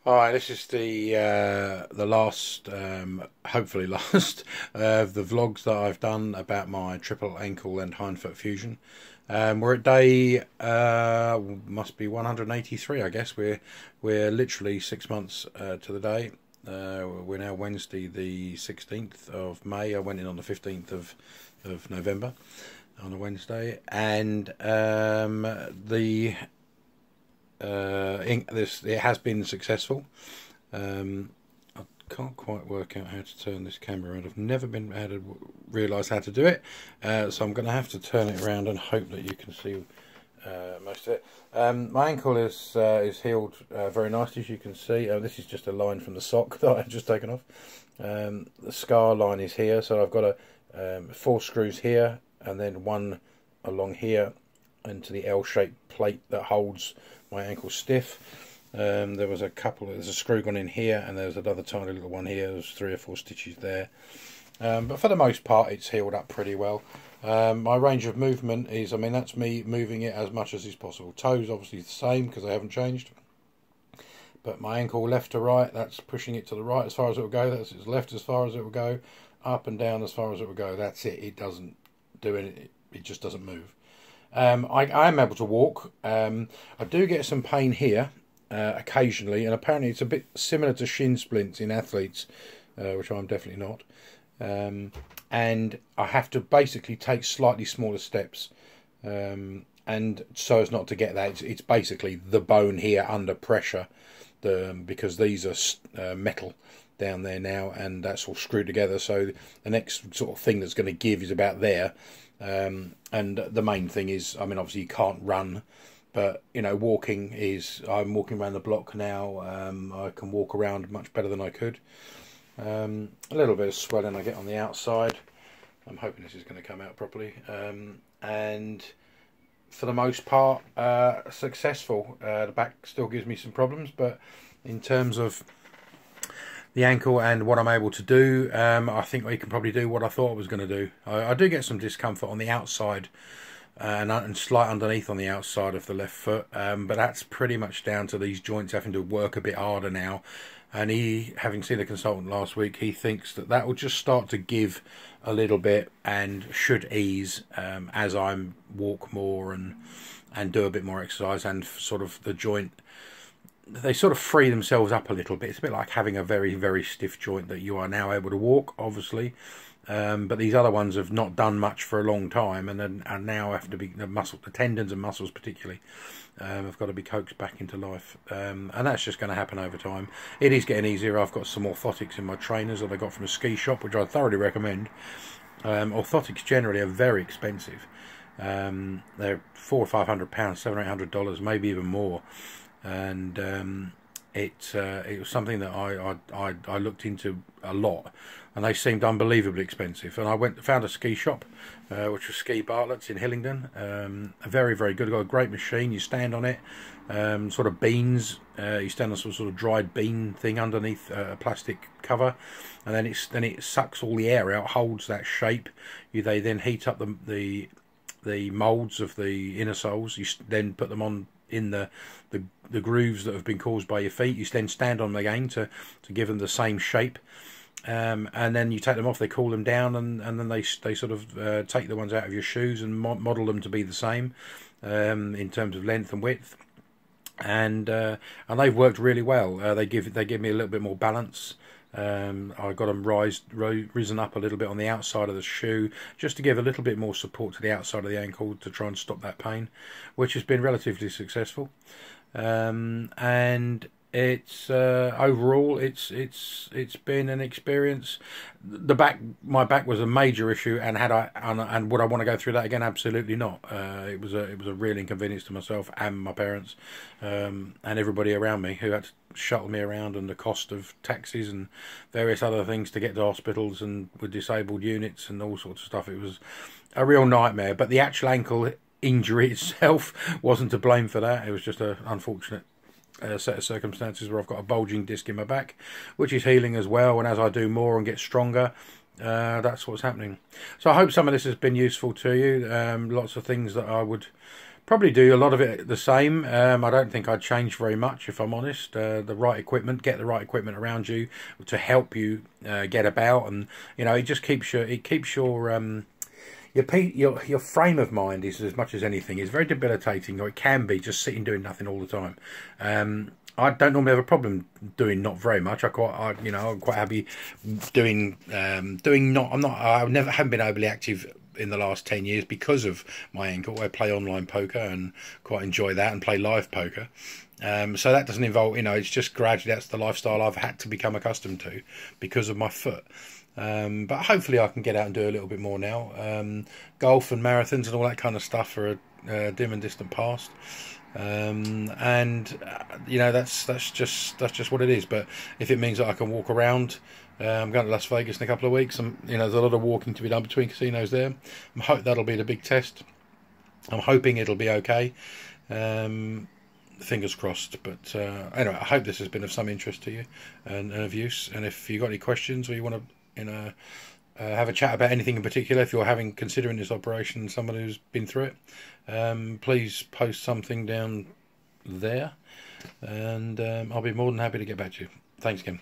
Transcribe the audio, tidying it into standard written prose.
Hi, this is the last, hopefully last, of the vlogs that I've done about my triple ankle and hind foot fusion. We're at day must be 183, I guess. We're literally 6 months to the day. We're now Wednesday, the 16th of May. I went in on the 15th of November on a Wednesday, and the it has been successful. I can't quite work out how to turn this camera around. I've never been able to realise how to do it, so I'm going to have to turn it around and hope that you can see most of it. My ankle is healed very nicely, as you can see. This is just a line from the sock that I've just taken off. The scar line is here, so I've got 4 screws here and then one along here into the L-shaped plate that holds my ankle stiff. There's a screw gone in here, and there's another tiny little one here. There's 3 or 4 stitches there, but for the most part it's healed up pretty well. My range of movement is, that's me moving it as much as is possible. Toes obviously the same because they haven't changed, but my ankle left to right, that's pushing it to the right as far as it will go. That's its left as far as it will go. Up and down as far as it will go. That's it. It doesn't do it. It just doesn't move. I am able to walk. I do get some pain here occasionally, and apparently it's a bit similar to shin splints in athletes, which I'm definitely not. And I have to basically take slightly smaller steps, and so as not to get that. It's basically the bone here under pressure, because these are metal down there now, and that's all screwed together. So the next sort of thing that's going to give is about there. And the main thing is, obviously you can't run, but walking is, I'm walking around the block now. I can walk around much better than I could. A little bit of swelling I get on the outside. I'm hoping this is going to come out properly. And for the most part, successful. The back still gives me some problems, but in terms of the ankle and what I'm able to do, I think we can probably do what I thought I was going to do. I do get some discomfort on the outside and slight underneath on the outside of the left foot, but that's pretty much down to these joints having to work a bit harder now. And he, having seen a consultant last week, he thinks that will just start to give a little bit and should ease as I walk more and do a bit more exercise, and sort of the joint, they sort of free themselves up a little bit. It's a bit like having a very, very stiff joint that you are now able to walk, obviously. But these other ones have not done much for a long time, and now have to be, the tendons and muscles particularly, have got to be coaxed back into life. And that's just going to happen over time. It is getting easier. I've got some orthotics in my trainers that I got from a ski shop, which I thoroughly recommend. Orthotics generally are very expensive. They're £400 or £500, $700 or $800, maybe even more. And it was something that I looked into a lot, and they seemed unbelievably expensive. And I found a ski shop, which was Ski Bartlett's in Hillingdon. Very, very good. Got a great machine. You stand on it, sort of beans. You stand on some sort of dried bean thing underneath a plastic cover, and then it sucks all the air out, holds that shape. They then heat up the moulds of the inner soles. You then put them on in the grooves that have been caused by your feet. You then stand on them again to give them the same shape, and then you take them off. They cool them down, and then they sort of take the ones out of your shoes and model them to be the same in terms of length and width, and they've worked really well. They give me a little bit more balance. I got them risen up a little bit on the outside of the shoe, just to give a little bit more support to the outside of the ankle to try and stop that pain, which has been relatively successful. And it's overall it's been an experience. My back was a major issue, and and would I want to go through that again? Absolutely not. It was a real inconvenience to myself and my parents, and everybody around me, who had to shuttle me around, and the cost of taxis and various other things to get to hospitals and with disabled units and all sorts of stuff. It was a real nightmare. But the actual ankle injury itself wasn't to blame for that. It was just an unfortunate set of circumstances where I've got a bulging disc in my back, which is healing as well, and as I do more and get stronger, that's what's happening. So I hope some of this has been useful to you. Lots of things that I would Probably do a lot of it the same. I don't think I'd change very much, if I'm honest. The right equipment, get the right equipment around you to help you get about, and you know, it just keeps your frame of mind is, as much as anything, is very debilitating, or it can be, just sitting doing nothing all the time. I don't normally have a problem doing not very much. I'm quite happy doing haven't been overly active in the last 10 years because of my ankle. I play online poker and quite enjoy that, and play live poker. So that doesn't involve, it's just gradually, that's the lifestyle I've had to become accustomed to because of my foot. But hopefully I can get out and do a little bit more now. Golf and marathons and all that kind of stuff are a dim and distant past. That's just what it is. But if it means that I can walk around, I'm going to Las Vegas in a couple of weeks, and there's a lot of walking to be done between casinos there. I hope that'll be the big test. I'm hoping it'll be okay. Fingers crossed. But anyway, I hope this has been of some interest to you and of use. And if you've got any questions, or you want to have a chat about anything in particular, if you're considering this operation, someone who's been through it, please post something down there, and I'll be more than happy to get back to you. Thanks, Kim.